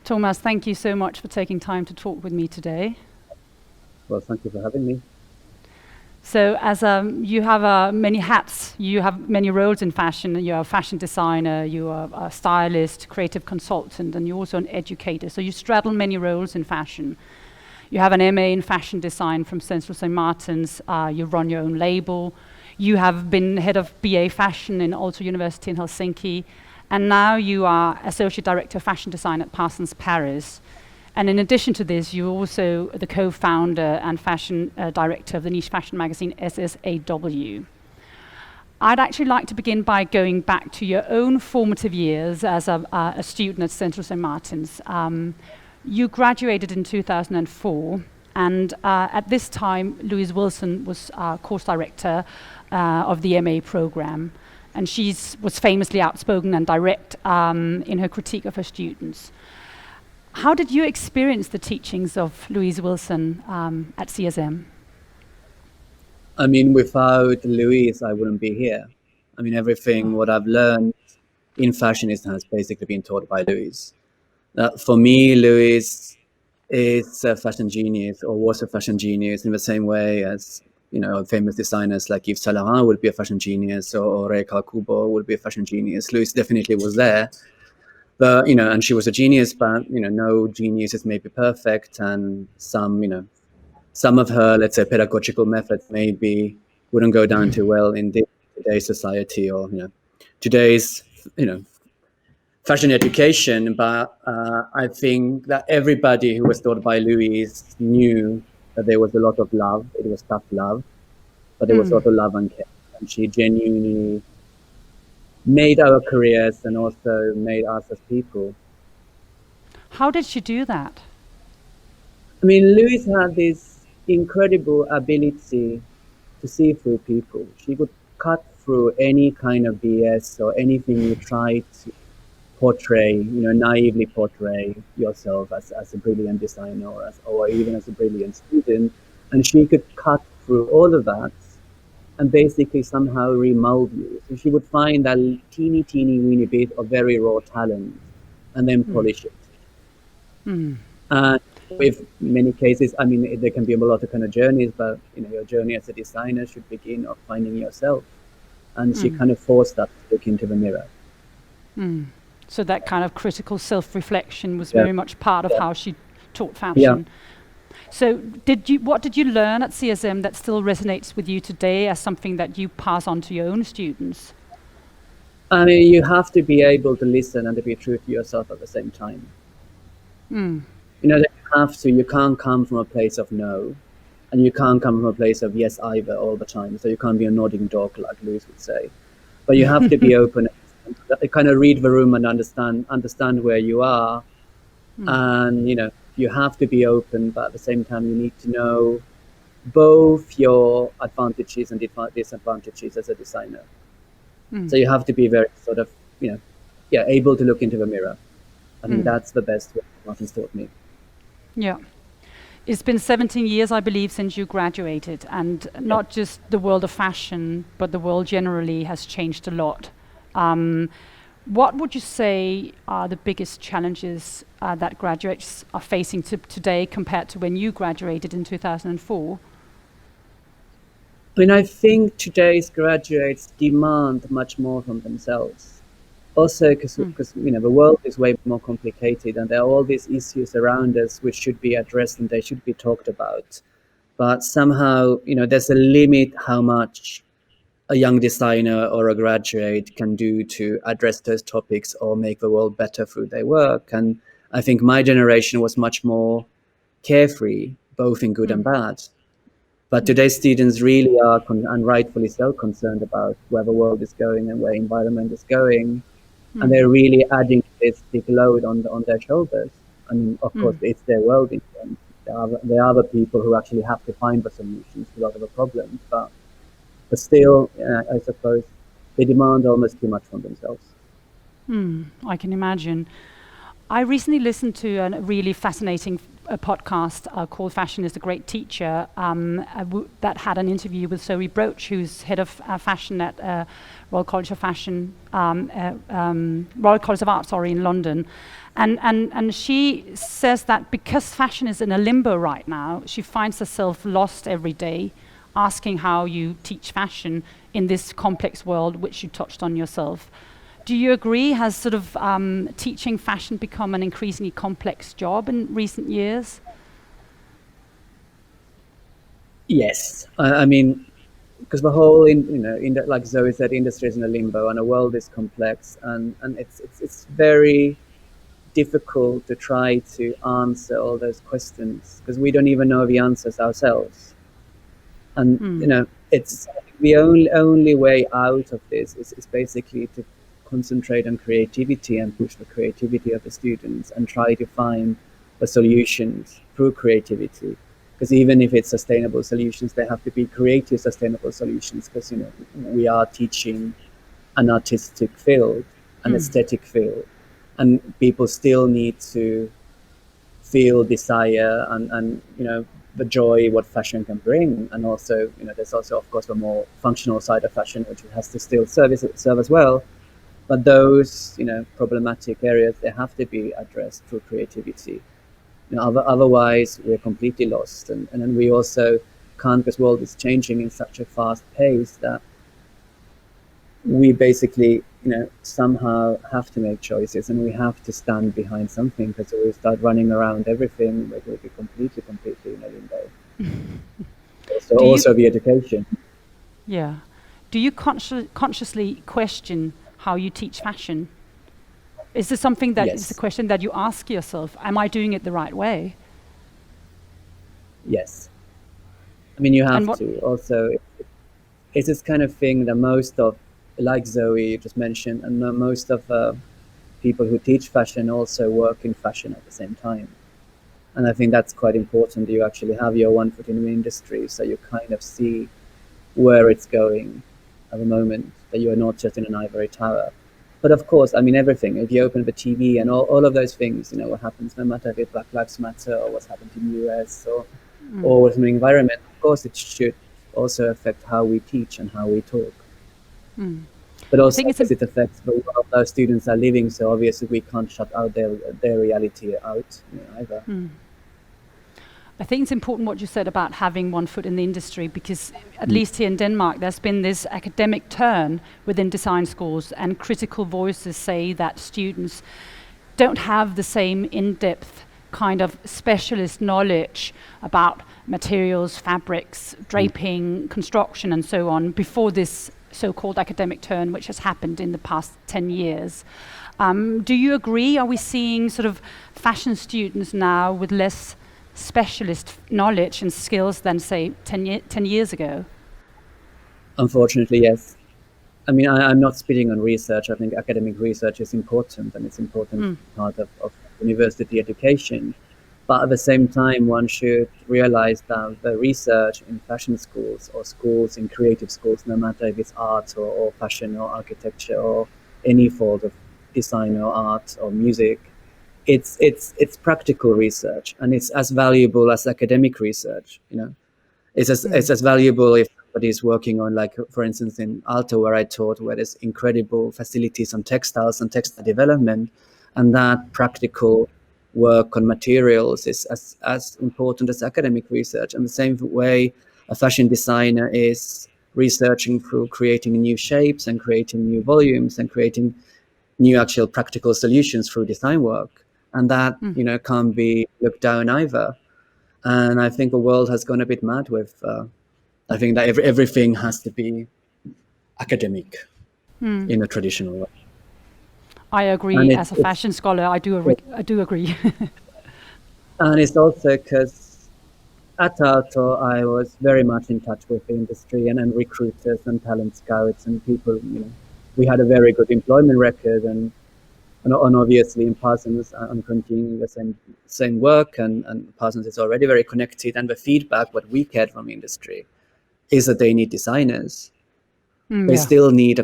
Tuomas, thank you so much for taking time to talk with me today. Well, thank you for having me. So as you have many hats, you have many roles in fashion. You're a fashion designer, you are a stylist, creative consultant, and you're also an educator. So you straddle many roles in fashion. You have an MA in fashion design from Central St. Martin's. You run your own label. You have been head of BA fashion in Aalto University in Helsinki. And now you are associate director of fashion design at Parsons Paris. And in addition to this, you're also the co-founder and fashion director of the niche fashion magazine SSAW. I'd actually like to begin by going back to your own formative years as a student at Central St. Martin's. You graduated in 2004, and at this time, Louise Wilson was course director of the MA program, and she was famously outspoken and direct in her critique of her students. How did you experience the teachings of Louise Wilson at CSM? I mean, without Louise, I wouldn't be here. I mean, everything what I've learned in fashion has basically been taught by Louise. For me, Louise is a fashion genius, or was a fashion genius, in the same way as, you know, famous designers like Yves Saint Laurent would be a fashion genius, or Rei Kawakubo would be a fashion genius. Louise definitely was there. But, you know, and she was a genius, but, you know, no genius is maybe perfect. And some, you know, some of her, let's say, pedagogical methods maybe wouldn't go down too well in today's society, or, you know, today's, you know, fashion education. But I think that everybody who was taught by Louise knew that there was a lot of love. It was tough love, but there was a lot of love and care. And she genuinely made our careers and also made us as people. How did she do that? I mean, Louise had this incredible ability to see through people. She could cut through any kind of BS or anything you try to portray, you know, naively portray yourself as a brilliant designer, or even as a brilliant student. And she could cut through all of that and basically somehow remold you. So she would find that teeny weeny bit of very raw talent and then polish it. And with many cases, I mean, there can be a lot of kind of journeys, but, you know, your journey as a designer should begin of finding yourself. And she kind of forced us to look into the mirror. So that kind of critical self-reflection was very much part of how she taught fashion. Yeah. So what did you learn at CSM that still resonates with you today as something that you pass on to your own students? I mean, you have to be able to listen and to be true to yourself at the same time. You know, you can't come from a place of no, and you can't come from a place of yes either all the time. So you can't be a nodding dog, like Louise would say. But you have to be open, kind of read the room and understand where you are. And, you know, you have to be open, but at the same time, you need to know both your advantages and disadvantages as a designer. So you have to be very sort of, you know, able to look into the mirror. I think that's the best way Martin's taught me. Yeah. It's been 17 years, I believe, since you graduated, and not just the world of fashion, but the world generally has changed a lot. What would you say are the biggest challenges that graduates are facing today compared to when you graduated in 2004? I mean, I think today's graduates demand much more from themselves. Also, because you know, the world is way more complicated, and there are all these issues around us which should be addressed and they should be talked about. But somehow, you know, there's a limit how much a young designer or a graduate can do to address those topics or make the world better through their work. And I think my generation was much more carefree, both in good and bad. But today's students really are, and rightfully so, concerned about where the world is going and where environment is going. And they're really adding this big load on their shoulders. I mean, of course, it's their world in the end. There are the people who actually have to find the solutions to a lot of the problems. But still, I suppose, they demand almost too much from themselves. I can imagine. I recently listened to a really fascinating a podcast called Fashion is a Great Teacher that had an interview with Zoe Broach, who's head of fashion at Royal College of Fashion, Royal College of Art, in London. And she says that because fashion is in a limbo right now, she finds herself lost every day, asking how you teach fashion in this complex world, which you touched on yourself. Do you agree? Has sort of teaching fashion become an increasingly complex job in recent years? Yes, I mean, because the whole, like Zoe said, industry is in a limbo, and the world is complex, and it's very difficult to try to answer all those questions because we don't even know the answers ourselves. And it's the only way out of this is basically to concentrate on creativity and push the creativity of the students and try to find the solutions through creativity. Because even if it's sustainable solutions, they have to be creative, sustainable solutions. Because we are teaching an artistic field, an aesthetic field, and people still need to feel desire and the joy what fashion can bring. And also there's also of course the more functional side of fashion, which has to still serve as well. But those problematic areas, they have to be addressed through creativity. Otherwise we're completely lost, and then we also can't, because the world is changing in such a fast pace that we basically somehow have to make choices, and we have to stand behind something, because if we start running around everything, we will be completely in a limbo. Also the education. Yeah. Do you consciously question how you teach fashion? Is this something that is a question that you ask yourself? Am I doing it the right way? Yes. I mean, you have to. Also, it's this kind of thing that most of, like Zoe just mentioned, and most of people who teach fashion also work in fashion at the same time. And I think that's quite important. You actually have your one foot in the industry, so you kind of see where it's going at the moment, that you're not just in an ivory tower. But of course, I mean, everything, if you open the TV and all of those things, what happens, no matter if it's Black Lives Matter or what's happened in the US or what's in the environment, of course it should also affect how we teach and how we talk. But also it affects the world our students are living, so obviously we can't shut out their reality out either. I think it's important what you said about having one foot in the industry, because at least here in Denmark, there's been this academic turn within design schools, and critical voices say that students don't have the same in-depth kind of specialist knowledge about materials, fabrics, draping, construction, and so on before this so-called academic turn, which has happened in the past 10 years. Do you agree? Are we seeing sort of fashion students now with less specialist knowledge and skills than, say, 10 years ago? Unfortunately, yes. I mean, I'm not speaking on research. I think academic research is important, and it's important part of university education. But at the same time, one should realize that the research in fashion schools or schools in creative schools, no matter if it's art or fashion or architecture or any field of design or art or music, it's practical research, and it's as valuable as academic research. It's as valuable if somebody is working on, like, for instance, in Aalto, where I taught, where there's incredible facilities on textiles and textile development, and that practical work on materials is as important as academic research. And the same way a fashion designer is researching through creating new shapes and creating new volumes and creating new actual practical solutions through design work. And that, can't be looked down either. And I think the world has gone a bit mad with, I think that everything has to be academic in a traditional way. I agree. As a fashion scholar, I do agree. And it's also because at Aalto, I was very much in touch with the industry and recruiters and talent scouts and people. We had a very good employment record, and obviously in Parsons, I'm continuing the same work, and Parsons is already very connected. And the feedback what we get from industry is that they need designers. They still need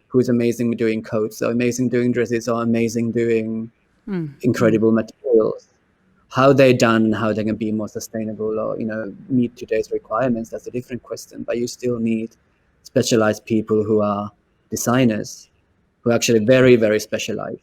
who's amazing doing coats, or amazing doing dresses, or amazing doing incredible materials. how they're done, how they can be more sustainable or, meet today's requirements, that's a different question. But you still need specialized people who are designers, who are actually very, very specialized.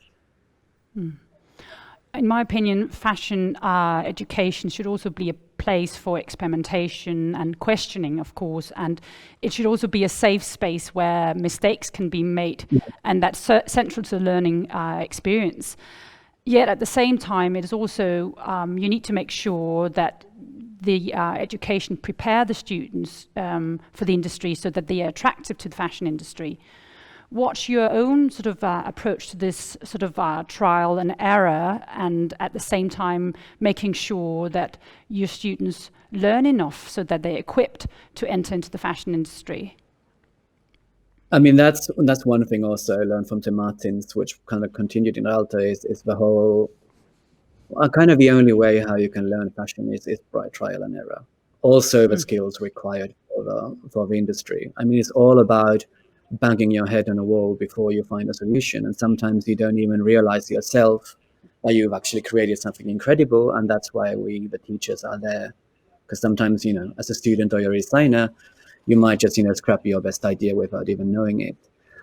In my opinion, fashion education should also be a place for experimentation and questioning, of course, and it should also be a safe space where mistakes can be made, and that's central to the learning experience. Yet at the same time, it is also, you need to make sure that the education prepare the students for the industry so that they are attractive to the fashion industry. What's your own sort of approach to this sort of trial and error, and at the same time making sure that your students learn enough so that they're equipped to enter into the fashion industry? I mean, that's one thing also I learned from Tim Martins, which kind of continued in Aalto, is the whole, kind of the only way how you can learn fashion is by trial and error. Also the skills required for the industry. I mean, it's all about banging your head on a wall before you find a solution. And sometimes you don't even realize yourself that you've actually created something incredible. And that's why we, the teachers, are there. Because sometimes, as a student or you're a designer, you might just, scrap your best idea without even knowing it.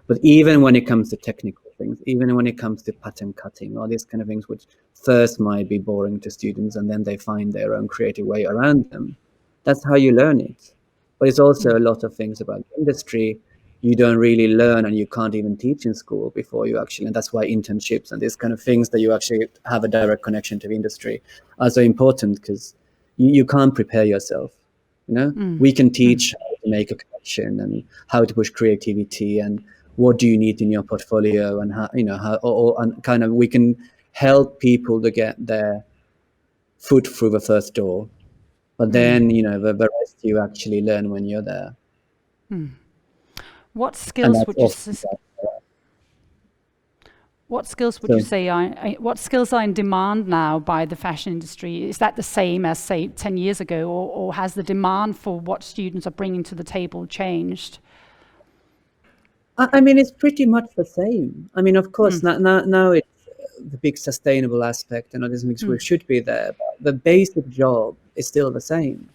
But even when it comes to technical things, even when it comes to pattern cutting, all these kind of things, which first might be boring to students and then they find their own creative way around them, that's how you learn it. But it's also a lot of things about the industry you don't really learn and you can't even teach in school before you actually, and that's why internships and these kind of things that you actually have a direct connection to the industry are so important, because you can't prepare yourself. We can teach how to make a connection and how to push creativity and what do you need in your portfolio and how, and kind of we can help people to get their foot through the first door. But then, the rest you actually learn when you're there. What skills would you say what skills are in demand now by the fashion industry? Is that the same as, say, 10 years ago, or has the demand for what students are bringing to the table changed? I mean, it's pretty much the same. I mean, of course, now it's the big sustainable aspect and other things which should be there, but the basic job is still the same.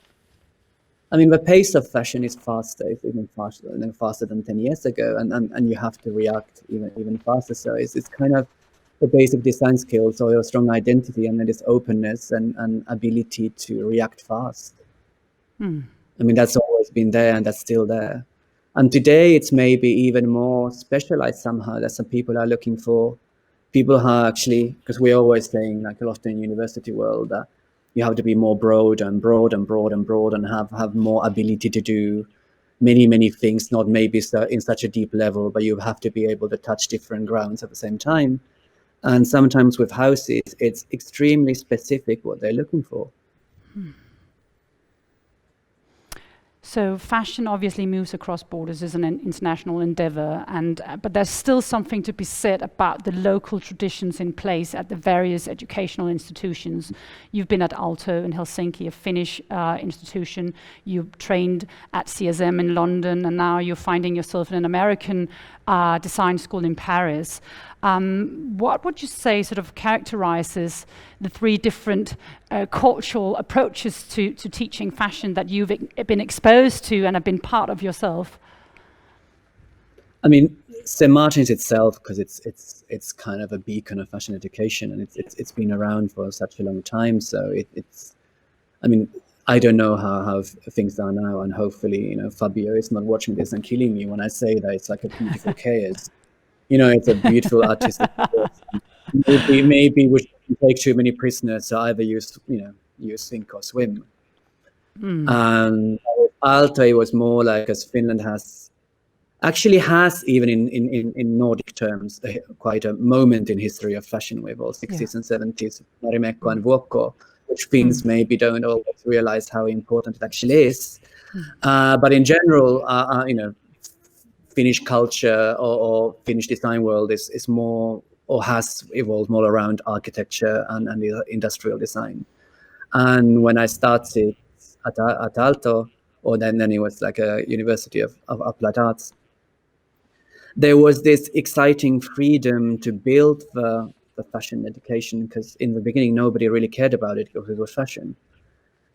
I mean, the pace of fashion is faster, it's even faster than 10 years ago, and you have to react even faster. So it's kind of the basic design skills or your strong identity, and then this openness and ability to react fast. I mean, that's always been there and that's still there. And today it's maybe even more specialized somehow, that some people are looking for people who are actually, because we're always saying, like a lot in university world, that you have to be more broad and have more ability to do many things, not maybe in such a deep level, but you have to be able to touch different grounds at the same time. And sometimes with houses, it's extremely specific what they're looking for. So fashion obviously moves across borders, is an international endeavor, but there's still something to be said about the local traditions in place at the various educational institutions. You've been at Aalto in Helsinki, a Finnish institution. You've trained at CSM in London, and now you're finding yourself in an American design school in Paris. What would you say sort of characterizes the three different cultural approaches to teaching fashion that you've been exposed to and have been part of yourself? I mean, St. Martin's itself, because it's kind of a beacon of fashion education, and it's been around for such a long time. So it's, I mean, I don't know how things are now, and hopefully, Fabio is not watching this and killing me when I say that it's like a beautiful chaos. It's a beautiful artistic course. Maybe we shouldn't take too many prisoners, so either use sink or swim. And Aalto, it was more like, as Finland has even in Nordic terms quite a moment in history of fashion with all 60s and 70s, Marimekko and Vuokko, which Finns maybe don't always realize how important it actually is. But in general, Finnish culture or Finnish design world is more, or has evolved more around architecture and industrial design. And when I started at Aalto, or then it was like a University of Applied Arts, there was this exciting freedom to build the a fashion education, because in the beginning nobody really cared about it because it was fashion.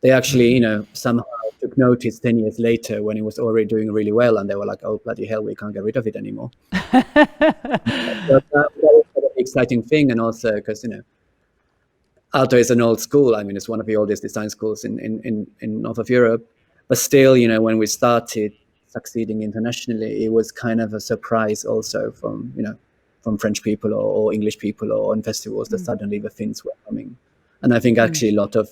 They actually, somehow took notice 10 years later when it was already doing really well, and they were like, oh, bloody hell, we can't get rid of it anymore. But that was an exciting thing, and also because, Aalto is an old school. I mean, it's one of the oldest design schools in north of Europe. But still, when we started succeeding internationally, it was kind of a surprise also from French people or English people or on festivals that suddenly the Finns were coming. And I think actually a lot of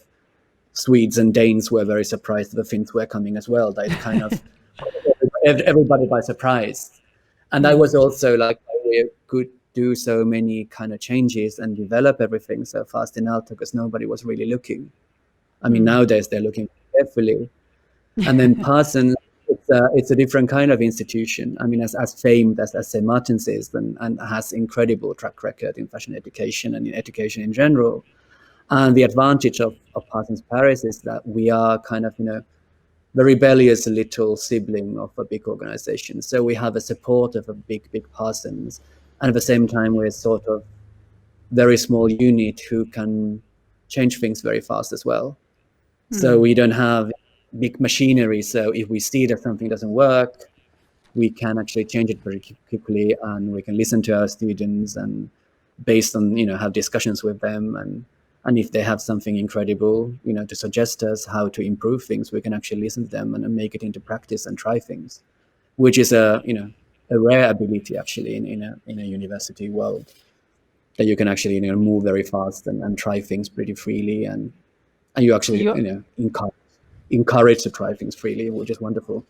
Swedes and Danes were very surprised that the Finns were coming as well. That it kind of everybody by surprise. And that was also like we could do so many kind of changes and develop everything so fast in Aalto because nobody was really looking. I mean, nowadays they're looking carefully. And then Parsons, it's a different kind of institution. I mean, as famed as St. Martin's is, and has incredible track record in fashion education and in education in general. And the advantage of Parsons Paris is that we are kind of, the rebellious little sibling of a big organization. So we have a support of a big Parsons. And at the same time, we're sort of very small unit who can change things very fast as well. So we don't have big machinery. So if we see that something doesn't work, we can actually change it very quickly, and we can listen to our students and based on, have discussions with them. And if they have something incredible, to suggest us how to improve things, we can actually listen to them and make it into practice and try things, which is a rare ability actually in a university world, that you can actually move very fast and try things pretty freely, and you actually encourage to try things freely, which is wonderful.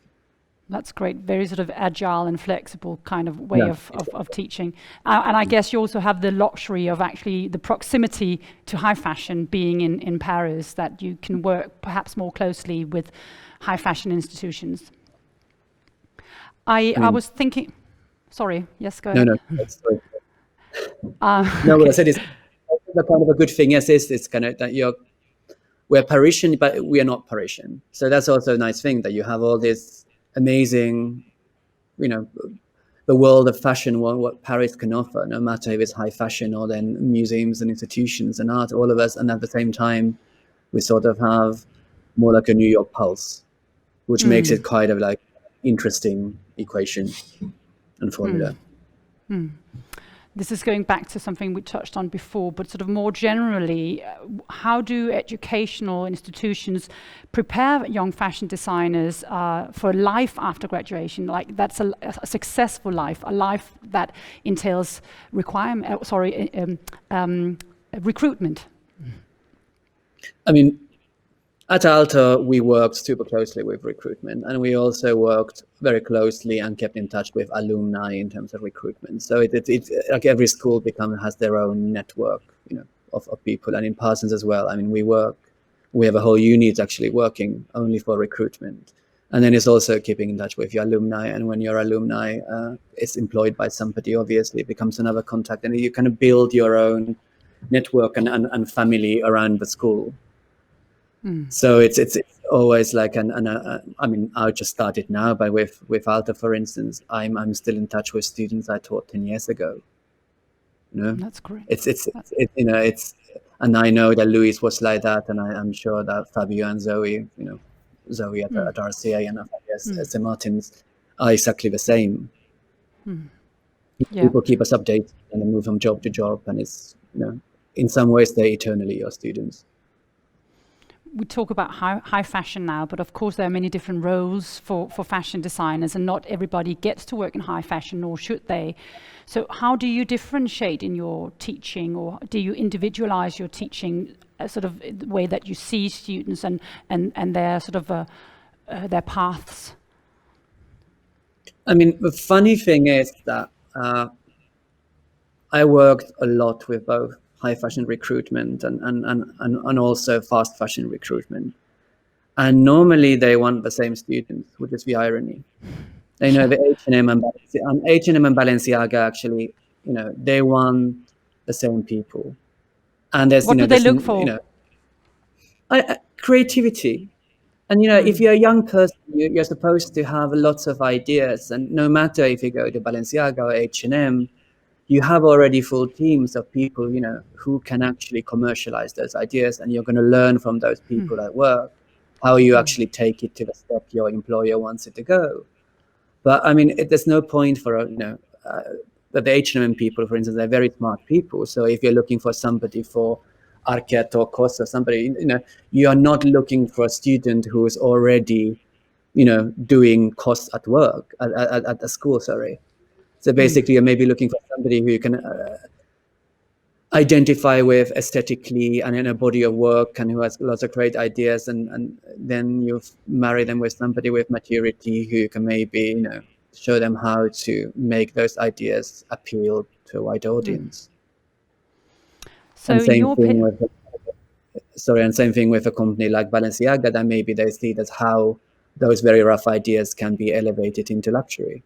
That's great. Very sort of agile and flexible kind of way of teaching. And I guess you also have the luxury of actually the proximity to high fashion being in Paris, that you can work perhaps more closely with high fashion institutions. I was thinking, sorry, yes, go ahead. No, that's sorry. No, what I said is the kind of a good thing. Yes, it's kind of that we're Parisian, but we are not Parisian. So that's also a nice thing, that you have all this amazing, the world of fashion, what Paris can offer, no matter if it's high fashion or then museums and institutions and art, all of us. And at the same time, we sort of have more like a New York pulse, which makes it quite a like interesting equation and formula. This is going back to something we touched on before, but sort of more generally, how do educational institutions prepare young fashion designers for life after graduation? Like that's a successful life, a life that entails recruitment. I mean, at Aalto, we worked super closely with recruitment, and we also worked very closely and kept in touch with alumni in terms of recruitment. So it's like every school has their own network, of people, and in Parsons as well. I mean, we have a whole unit actually working only for recruitment, and then it's also keeping in touch with your alumni. And when your alumni is employed by somebody, obviously it becomes another contact, and you kind of build your own network and family around the school. So it's always like I mean, I just started now, but with Aalto, for instance, I'm still in touch with students I taught 10 years ago. That's great. It's and I know that Luis was like that, and I'm sure that Fabio and Zoe, Zoe at RCA and Fabio at St. Martin's are exactly the same. People keep us updated and they move from job to job, and it's in some ways they're eternally your students. We talk about high fashion now, but of course there are many different roles for fashion designers, and not everybody gets to work in high fashion, nor should they. So how do you differentiate in your teaching, or do you individualize your teaching, sort of the way that you see students and their sort of their paths? I mean, the funny thing is that I worked a lot with both high fashion recruitment and also fast fashion recruitment. And normally they want the same students, which is the irony. They know the H&M and Balenciaga actually, they want the same people. And there's, what do they look for? Creativity. And, if you're a young person, you're supposed to have lots of ideas. And no matter if you go to Balenciaga or H&M, you have already full teams of people, you know, who can actually commercialize those ideas, and you're going to learn from those people at work how you actually take it to the step your employer wants it to go. But I mean, there's no point for, you know, the H&M people, for instance, they're very smart people. So if you're looking for somebody for Arket or Kos or somebody, you know, you are not looking for a student who is already, you know, doing Kos at work, at the school, sorry. So basically, you're maybe looking for somebody who you can identify with aesthetically and in a body of work, and who has lots of great ideas, and then you marry them with somebody with maturity who can maybe, you know, show them how to make those ideas appeal to a wider audience. So and in same your thing with same thing with a company like Balenciaga, that maybe they see that how those very rough ideas can be elevated into luxury.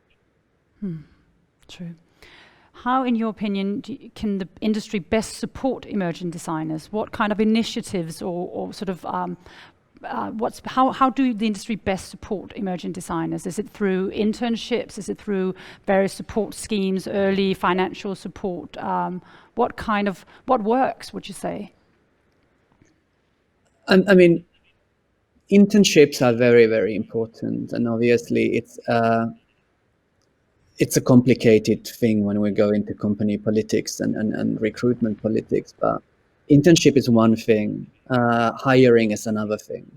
True. How, in your opinion, can the industry best support emerging designers? What kind of initiatives or sort of how do the industry best support emerging designers? Is it through internships? Is it through various support schemes, early financial support? What works, would you say? I mean, internships are very, very important, and obviously it's a complicated thing when we go into company politics and recruitment politics. But internship is one thing, hiring is another thing.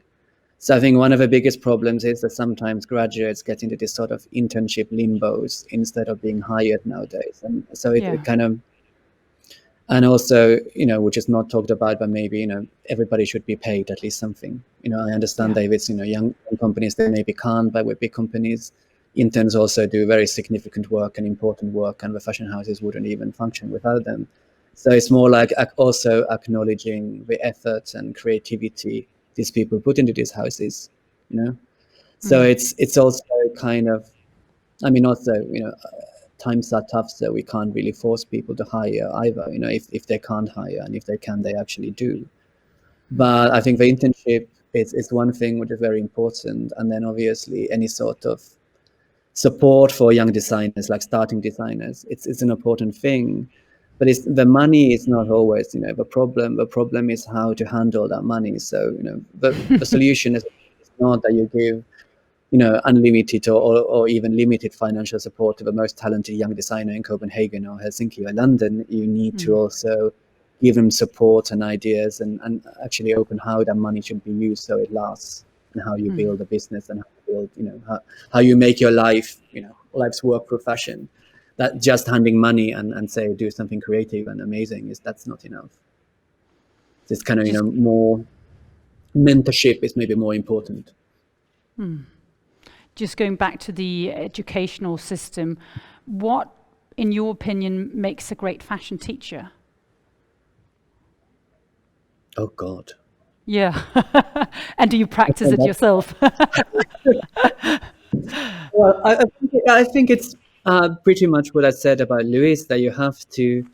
So I think one of the biggest problems is that sometimes graduates get into this sort of internship limbos instead of being hired nowadays. And so it kind of, and also, you know, which is not talked about, but maybe, you know, everybody should be paid at least something. You know, I understand, David's, you know, young companies, they maybe can't, but with big companies, interns also do very significant work and important work, and the fashion houses wouldn't even function without them. So it's more like also acknowledging the effort and creativity these people put into these houses, you know. So it's also kind of, I mean, also, you know, times are tough, so we can't really force people to hire either, you know, if they can't hire, and if they can, they actually do. But I think the internship is one thing which is very important, and then obviously any sort of support for young designers, like starting designers, it's an important thing. But the money is not always, you know, the problem. The problem is how to handle that money. So, you know, the solution is not that you give, you know, unlimited or even limited financial support to the most talented young designer in Copenhagen or Helsinki or London. You need to also give them support and ideas, and actually open how that money should be used so it lasts, and how you build a business, and how you build, you know, how you make your life, you know, life's work through fashion. That just handing money and say do something creative and amazing, that's not enough. This kind of, you know, more mentorship is maybe more important. Just going back to the educational system, what, in your opinion, makes a great fashion teacher? Oh God. Yeah. And do you practice it yourself? Well, I think it's pretty much what I said about Louise, that you have to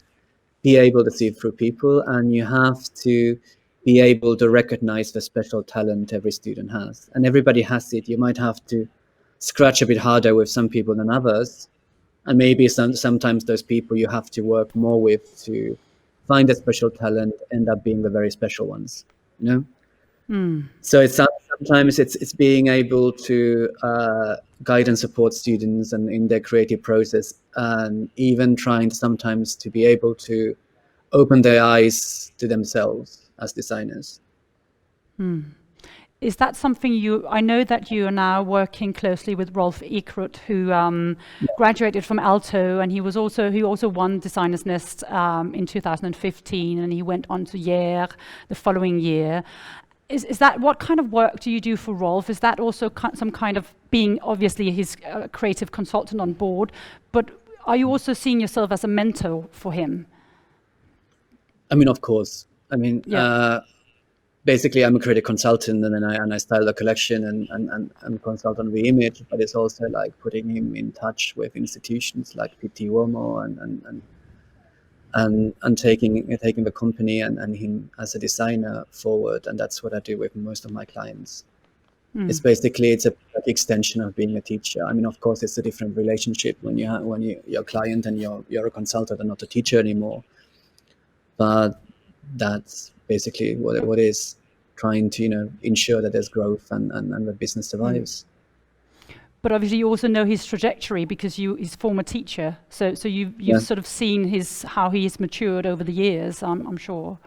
be able to see through people, and you have to be able to recognize the special talent every student has. And everybody has it. You might have to scratch a bit harder with some people than others. And maybe sometimes those people you have to work more with to find a special talent end up being the very special ones, you know? So sometimes it's being able to guide and support students and in their creative process, and even trying sometimes to be able to open their eyes to themselves as designers. Is that something I know that you are now working closely with Rolf Ekrut, who graduated from Aalto, and he also won Designer's Nest in 2015, and he went on to Yale the following year. Is that, what kind of work do you do for Rolf? Is that also some kind of, being obviously his creative consultant on board, but are you also seeing yourself as a mentor for him? I mean, of course. I mean, basically, I'm a creative consultant, and then I style the collection and consult on the image. But it's also like putting him in touch with institutions like PT Uomo and taking the company and him as a designer forward. And that's what I do with most of my clients. It's basically, it's a extension of being a teacher. I mean, of course, it's a different relationship when you're a client and you're a consultant and not a teacher anymore. But that's basically what it is, trying to ensure that there's growth and the business survives. But obviously you also know his trajectory because he's former teacher. So you've sort of seen how he's matured over the years, I'm sure.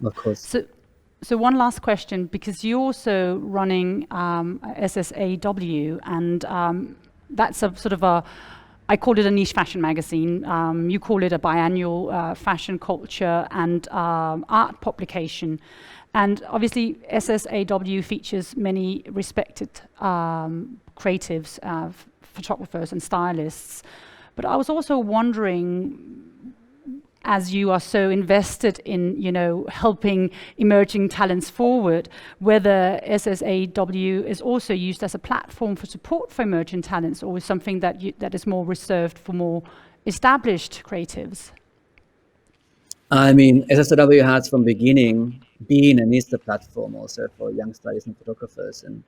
Of course. So one last question, because you're also running SSAW, and that's a sort of I call it a niche fashion magazine. You call it a biannual fashion culture and art publication. And obviously SSAW features many respected creatives, photographers and stylists. But I was also wondering, as you are so invested in, helping emerging talents forward, whether SSAW is also used as a platform for support for emerging talents, or is something that is more reserved for more established creatives? I mean, SSAW has from beginning been and is the platform also for young stylists and photographers. And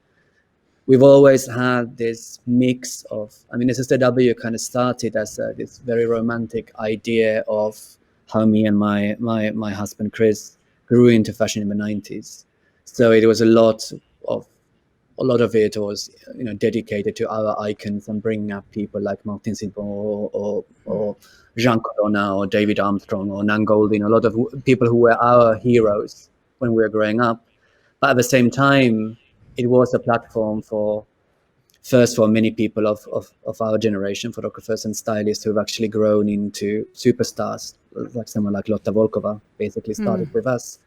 we've always had this mix of, SSAW kind of started as this very romantic idea of how me and my husband Chris grew into fashion in the 90s. So it was a lot of it was dedicated to our icons and bringing up people like Martin Silbon or Jean Corona or David Armstrong or Nan Goldin, a lot of people who were our heroes when we were growing up. But at the same time, it was a platform for many people of our generation, photographers and stylists who have actually grown into superstars, like someone like Lotta Volkova basically started with us.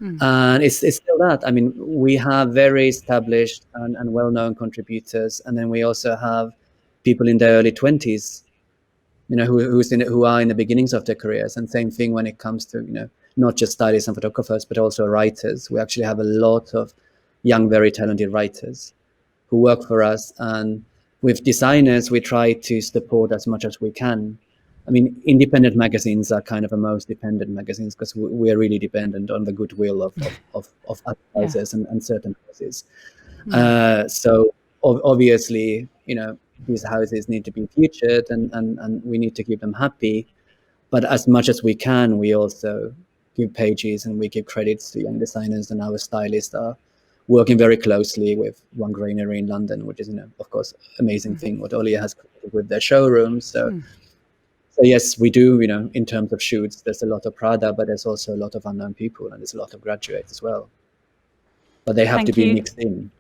And it's still that. I mean, we have very established and well-known contributors, and then we also have people in their early 20s, who are in the beginnings of their careers. And same thing when it comes to, not just stylists and photographers, but also writers. We actually have a lot of young, very talented writers who work for us. And with designers, we try to support as much as we can. I mean, independent magazines are kind of the most dependent magazines because we are really dependent on the goodwill of advertisers and certain houses. So obviously, these houses need to be featured and we need to keep them happy. But as much as we can, we also give pages and we give credits to young designers, and our stylists are working very closely with One Granary in London, which is, of course, amazing thing what Olia has created with their showrooms. So yes, we do, in terms of shoots, there's a lot of Prada, but there's also a lot of unknown people and there's a lot of graduates as well. But they have to be mixed in.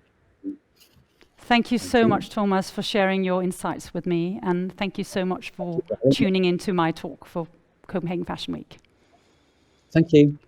Thank you so much, Tuomas, for sharing your insights with me. And thank you so much for tuning into my talk for Copenhagen Fashion Week. Thank you.